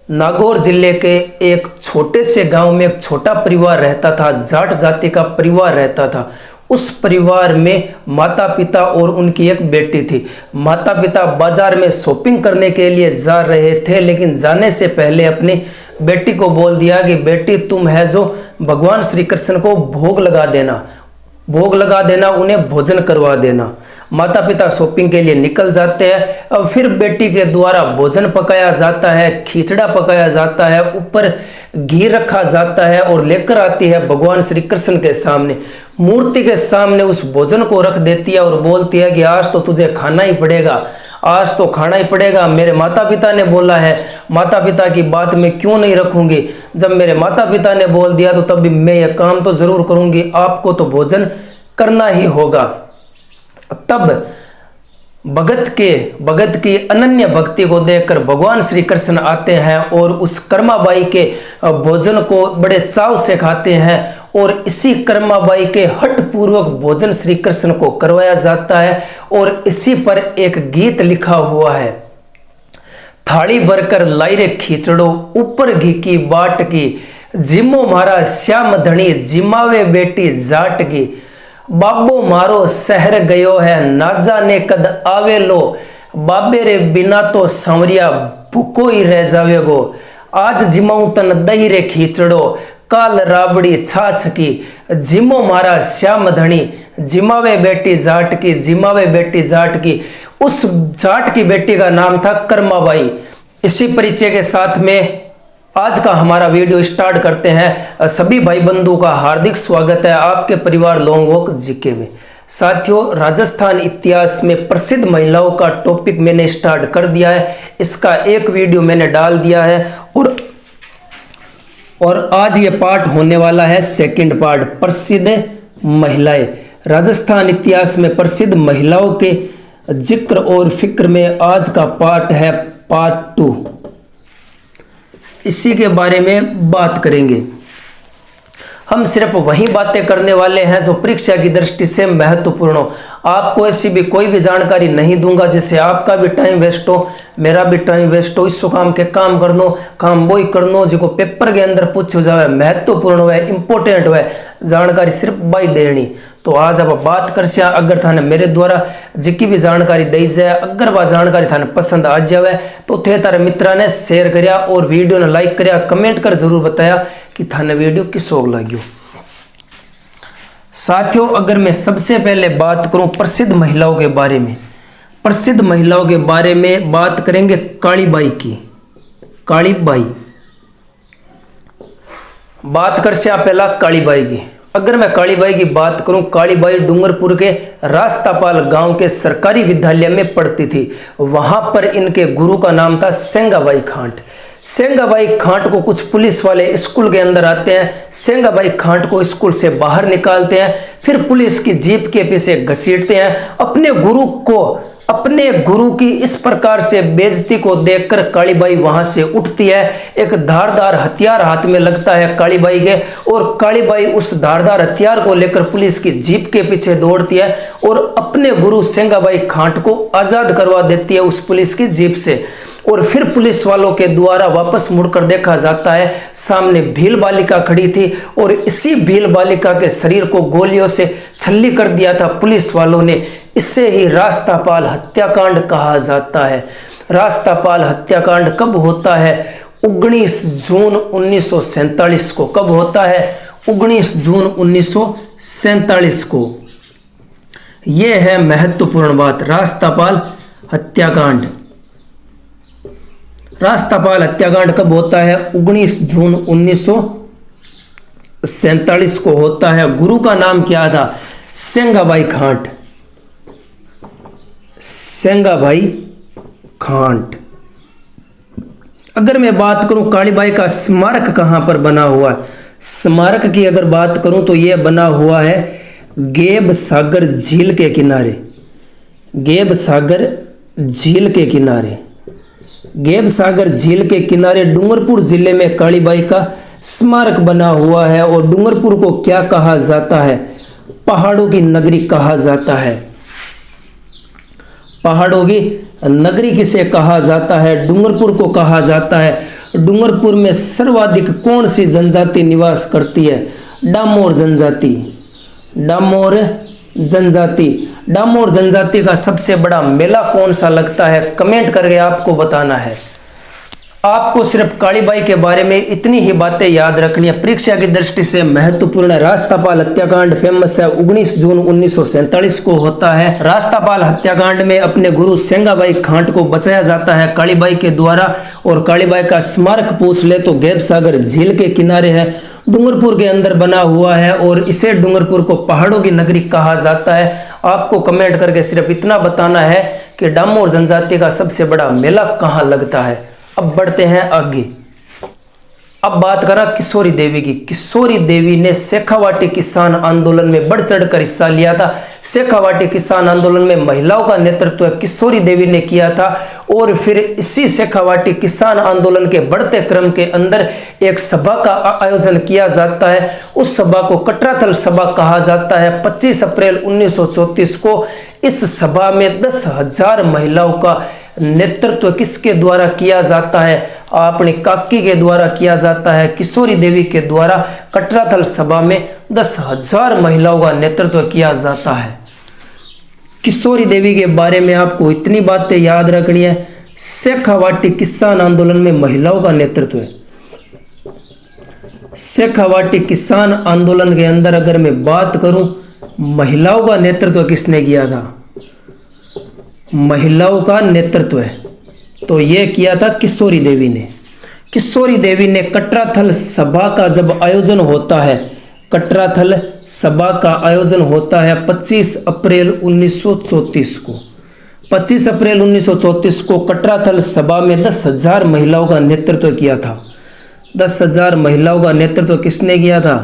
नागौर जिले के एक छोटे से गांव में एक छोटा परिवार रहता था। जाट जाति का परिवार रहता था। उस परिवार में माता पिता और उनकी एक बेटी थी। माता पिता बाजार में शॉपिंग करने के लिए जा रहे थे, लेकिन जाने से पहले अपनी बेटी को बोल दिया कि बेटी तुम है जो भगवान श्री कृष्ण को भोग लगा देना, उन्हें भोजन करवा देना। माता पिता शॉपिंग के लिए निकल जाते हैं। अब फिर बेटी के द्वारा भोजन पकाया जाता है, खिचड़ा पकाया जाता है, ऊपर घी रखा जाता है और लेकर आती है भगवान श्री कृष्ण के सामने, मूर्ति के सामने उस भोजन को रख देती है और बोलती है कि आज तो तुझे खाना ही पड़ेगा, आज तो खाना ही पड़ेगा। मेरे माता पिता ने बोला है, माता पिता की बात मैं क्यों नहीं रखूंगी। जब मेरे माता पिता ने बोल दिया तो तब भी मैं यह काम तो जरूर करूंगी, आपको तो भोजन करना ही होगा। तब भगत की अनन्य भक्ति को देखकर भगवान श्री कृष्ण आते हैं और उस कर्माबाई के भोजन को बड़े चाव से खाते हैं और इसी कर्माबाई के हठ पूर्वक भोजन श्री कृष्ण को करवाया जाता है। और इसी पर एक गीत लिखा हुआ है, थाली भरकर लाई रे खिचड़ो, ऊपर घी की बाट की, जिमो मारा श्याम धनी, जिमावे बेटी जाट की, बाबो मारो शहर गयो है, ना जाने कद आवे लो, बाबे रे बिना तो सांवरिया भूको ही रह जावेगो, आज जिमाऊ तन दही रे खींचड़ो, काल राबड़ी छाछ की, जिमो मारा श्याम धनी, जिमावे बेटी जाट की, जिमावे बेटी जाट की। उस जाट की बेटी का नाम था कर्माबाई। इसी परिचय के साथ में आज का हमारा वीडियो स्टार्ट करते हैं। सभी भाई बंधु का हार्दिक स्वागत है आपके परिवार लॉन्ग वॉक जीके में। साथियों, राजस्थान इतिहास में प्रसिद्ध महिलाओं का टॉपिक मैंने स्टार्ट कर दिया है। इसका एक वीडियो मैंने डाल दिया है और आज ये पार्ट होने वाला है सेकंड पार्ट, प्रसिद्ध महिलाएं। राजस्थान इतिहास में प्रसिद्ध महिलाओं के जिक्र और फिक्र में आज का पार्ट है पार्ट 2। इसी के बारे में बात करेंगे। हम सिर्फ वही बातें करने वाले हैं जो परीक्षा की दृष्टि से महत्वपूर्ण हो। आपको ऐसी भी कोई भी जानकारी नहीं दूंगा जिससे आपका भी टाइम वेस्ट हो, मेरा भी टाइम वेस्ट हो। इस काम के काम करनो, काम वही करनो जो पेपर के अंदर पूछो जाए, महत्वपूर्ण हो, इंपोर्टेंट हो, जानकारी सिर्फ बाई देनी। तो आज आप बात कर सिया, अगर थाने मेरे द्वारा जिकी भी जानकारी दी जाए, अगर वह जानकारी थाने पसंद आ जाए तो थे तारे मित्रा ने शेयर करया और वीडियो ने लाइक करया, कमेंट कर जरूर बताया कि थाने वीडियो किसो लग्यो। साथियों, अगर मैं सबसे पहले बात करूं प्रसिद्ध महिलाओं के बारे में, प्रसिद्ध महिलाओं के बारे में बात करेंगे कालीबाई की। कालीबाई बात कर सिया पहला कालीबाई की। अगर मैं कालीबाई की बात करूं, कालीबाई डूंगरपुर के रास्तापाल गांव के सरकारी विद्यालय में पढ़ती थी। वहां पर इनके गुरु का नाम था सेंगाबाई खांट। सेंगाबाई खांट को कुछ पुलिस वाले स्कूल के अंदर आते हैं, सेंगाबाई खांट को स्कूल से बाहर निकालते हैं, फिर पुलिस की जीप के पीछे घसीटते हैं। अपने गुरु की इस प्रकार से बेइज्जती को देखकर कालीबाई वहां से उठती है। एक धारदार हथियार हाथ में लगता है कालीबाई के और कालीबाई उस धारदार हथियार को लेकर पुलिस की जीप के पीछे दौड़ती है और अपने गुरु सेंगाबाई खांट को आजाद करवा देती है उस पुलिस की जीप से। और फिर पुलिस वालों के द्वारा वापस मुड़कर देखा जाता है, सामने भील बालिका खड़ी थी और इसी भील बालिका के शरीर को गोलियों से छल्ली कर दिया था पुलिस वालों ने। इससे ही रास्तापाल हत्याकांड कहा जाता है। रास्तापाल हत्याकांड कब होता है? 19 जून 1947 को। कब होता है? 19 जून 1947 को। यह है महत्वपूर्ण बात, रास्तापाल हत्याकांड। रास्तापाल हत्याकांड कब होता है? 19 जून 1947 को होता है। गुरु का नाम क्या था? सेंगाबाई खांट। सेंगाबाई खांट। अगर मैं बात करूं कालीबाई का स्मारक कहां पर बना हुआ है, स्मारक की अगर बात करूं तो यह बना हुआ है गेब सागर झील के किनारे। गेब सागर झील के किनारे। गेब सागर झील के किनारे डूंगरपुर जिले में कालीबाई का स्मारक बना हुआ है। और डूंगरपुर को क्या कहा जाता है? पहाड़ों की नगरी कहा जाता है। पहाड़ों की नगरी किसे कहा जाता है? डूंगरपुर को कहा जाता है। डूंगरपुर में सर्वाधिक कौन सी जनजाति निवास करती है? डामोर जनजाति। डामोर जनजाति। डामोर जनजाति का सबसे बड़ा मेला कौन सा लगता है? कमेंट करके आपको बताना है। आपको सिर्फ कालीबाई के बारे में इतनी ही बातें याद रखनी है। परीक्षा की दृष्टि से महत्वपूर्ण रास्तापाल हत्याकांड फेमस है, 19 जून 1947 को होता है। रास्तापाल हत्याकांड में अपने गुरु सेंगाबाई खांट को बचाया जाता है कालीबाई के द्वारा, और कालीबाई का स्मारक पूछ ले तो गैब सागर झील के किनारे है, डूंगरपुर के अंदर बना हुआ है, और इसे डूंगरपुर को पहाड़ों की नगरी कहा जाता है। आपको कमेंट करके सिर्फ इतना बताना है कि डामोर जनजाति का सबसे बड़ा मेला कहाँ लगता है। अब बढ़ते हैं आगे। अब बात करा किशोरी देवी की। किशोरी देवी ने शेखावाटी किसान आंदोलन में बढ़ चढ़कर हिस्सा लिया था। शेखावाटी किसान आंदोलन में महिलाओं का नेतृत्व किशोरी देवी ने किया था, और फिर इसी शेखावाटी किसान आंदोलन के बढ़ते क्रम के अंदर एक सभा का आयोजन किया जाता है। उस सभा को कटराथल सभा कहा जाता है। 25 अप्रैल 1934 को इस सभा में 10,000 महिलाओं का नेतृत्व किसके द्वारा किया जाता है? अपनी काकी के द्वारा किया जाता है, किशोरी देवी के द्वारा। कटराथल सभा में 10,000 महिलाओं का नेतृत्व किया जाता है। किशोरी देवी के बारे में आपको इतनी बातें याद रखनी है। शेखावाटी किसान आंदोलन में महिलाओं का नेतृत्व है। शेखावाटी किसान आंदोलन के अंदर अगर मैं बात करूं, महिलाओं का नेतृत्व किसने किया था? महिलाओं का नेतृत्व है तो ये किया था किशोरी देवी ने। किशोरी देवी ने कटराथल सभा का जब आयोजन होता है, कटराथल सभा का आयोजन होता है 25 अप्रैल 1934 को। 25 अप्रैल 1934 को कटराथल सभा में 10,000 महिलाओं का नेतृत्व किया था। 10,000 महिलाओं का नेतृत्व किसने किया था?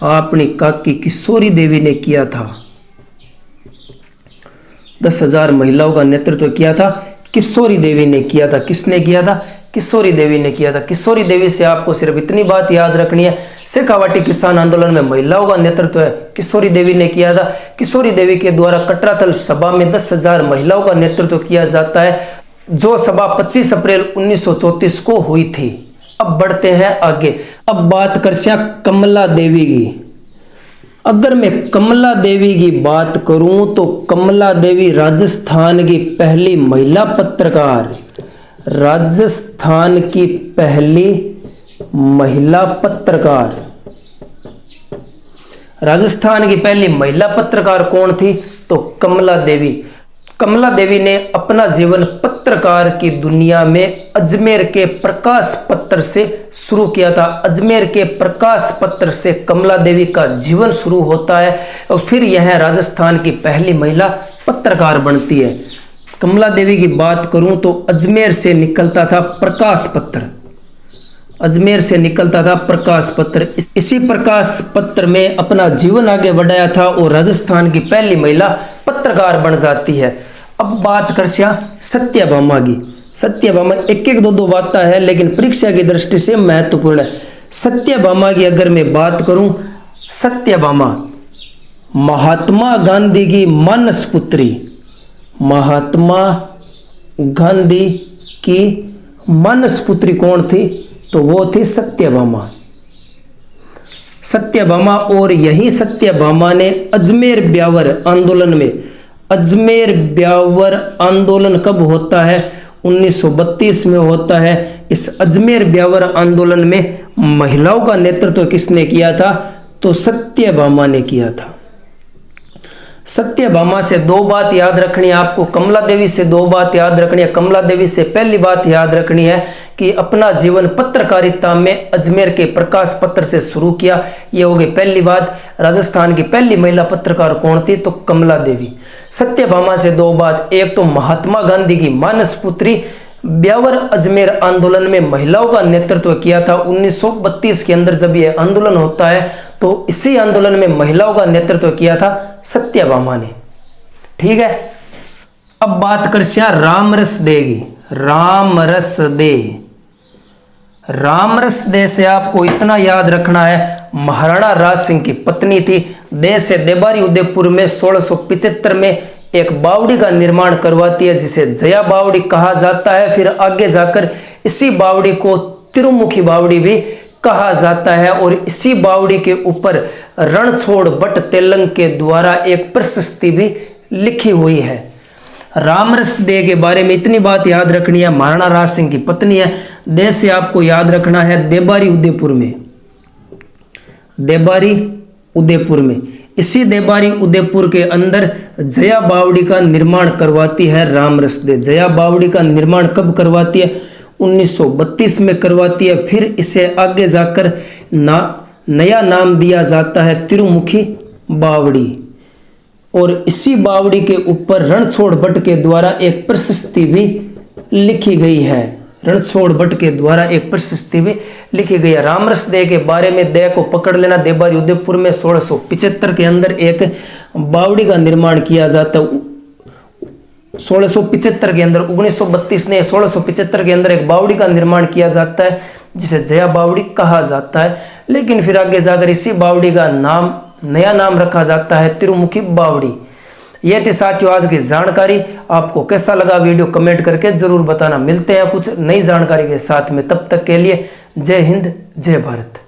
अपनी काकी किशोरी देवी ने किया था। 10,000 महिलाओं का नेतृत्व किया था किशोरी देवी ने किया था। किसने किया था? किशोरी देवी ने किया था। किशोरी देवी से आपको सिर्फ इतनी बात याद रखनी है, शेखावाटी किसान आंदोलन में महिलाओं का नेतृत्व है किशोरी देवी ने किया था। किशोरी देवी के द्वारा कटराथल सभा में 10,000 महिलाओं का नेतृत्व किया जाता है, जो सभा 25 अप्रैल 1934 को हुई थी। अब बढ़ते हैं आगे। अब बात करते हैं कमला देवी की। अगर मैं कमला देवी की बात करूं तो कमला देवी राजस्थान की पहली महिला पत्रकार, राजस्थान की पहली महिला पत्रकार। राजस्थान की पहली महिला पत्रकार कौन थी? तो कमला देवी। कमला देवी ने अपना जीवन पत्रकार की दुनिया में अजमेर के प्रकाश पत्र से शुरू किया था। अजमेर के प्रकाश पत्र से कमला देवी का जीवन शुरू होता है, और फिर यह राजस्थान की पहली महिला पत्रकार बनती है। कमला देवी की बात करूं तो अजमेर से निकलता था प्रकाश पत्र। अजमेर से निकलता था प्रकाश पत्र। इसी प्रकाश पत्र में अपना जीवन आगे बढ़ाया था और राजस्थान की पहली महिला पत्रकार बन जाती है। अब बात कर सत्यभामा की। सत्यभामा एक एक दो बातें है, लेकिन परीक्षा की दृष्टि से महत्वपूर्ण है। सत्यभामा की अगर मैं बात करूं, सत्यभामा महात्मा गांधी की मानस पुत्री। महात्मा गांधी की मानस पुत्री कौन थी? तो वो थी सत्यभामा। सत्यभामा, और यही सत्यभामा ने अजमेर ब्यावर आंदोलन में, अजमेर ब्यावर आंदोलन कब होता है? 1932 में होता है। इस अजमेर ब्यावर आंदोलन में महिलाओं का नेतृत्व किसने किया था? तो सत्यभामा ने किया था। सत्यभामा से दो बात याद रखनी है आपको, कमला देवी से दो बात याद रखनी है। कमला देवी से पहली बात याद रखनी है कि अपना जीवन पत्रकारिता में अजमेर के प्रकाश पत्र से शुरू किया, ये हो गई पहली बात। राजस्थान की पहली महिला पत्रकार कौन थी? तो कमला देवी। सत्यभामा से दो बात, एक तो महात्मा गांधी की मानस पुत्री, ब्यावर अजमेर आंदोलन में महिलाओं का नेतृत्व किया था 1932 के अंदर। जब यह आंदोलन होता है तो इसी आंदोलन में महिलाओं का नेतृत्व किया था सत्यभामा ने। ठीक है, अब बात करते हैं रामरस दे की। रामरस दे, रामरस दे से आपको इतना याद रखना है, महाराणा राज सिंह की पत्नी थी। दे से देबारी उदयपुर में 1675 में एक बावड़ी का निर्माण करवाती है, जिसे जया बावड़ी कहा जाता है। फिर आगे जाकर इसी बावड़ी को तिरुमुखी बावड़ी भी कहा जाता है। और इसी बावड़ी के ऊपर रणछोड़ भट्ट तेलंग के द्वारा एक प्रशस्ति भी लिखी हुई है। रामरस दे के बारे में इतनी बात याद रखनी है, महाराणा राज सिंह की पत्नी है। देश से आपको याद रखना है देबारी उदयपुर में, देबारी उदयपुर में। इसी देबारी उदयपुर के अंदर जया बावड़ी का निर्माण करवाती है रामरस दे। जया बावड़ी का निर्माण कब करवाती है? 1932 में करवाती है। फिर इसे आगे जाकर नया नाम दिया जाता है तिरुमुखी बावड़ी। और इसी बावड़ी के ऊपर रणछोड़ भट्ट के द्वारा एक प्रशस्ति भी लिखी गई है। रणछोड़ भट्ट के द्वारा एक प्रशस्ति भी लिखी गई है। रामरस दे के बारे में दे को पकड़ लेना। देबारी उदयपुर में 1675 के अंदर एक बावड़ी का निर्माण किया जाता है। 1675 के अंदर 1932 ने 1675 के अंदर एक बावड़ी का निर्माण किया जाता है जिसे जया बावड़ी कहा जाता है। लेकिन फिर आगे जाकर इसी बावड़ी का नया नाम रखा जाता है तिरुमुखी बावड़ी। यह थी साथियों आज की जानकारी। आपको कैसा लगा वीडियो कमेंट करके जरूर बताना। मिलते हैं कुछ नई जानकारी के साथ में, तब तक के लिए जय हिंद जय भारत।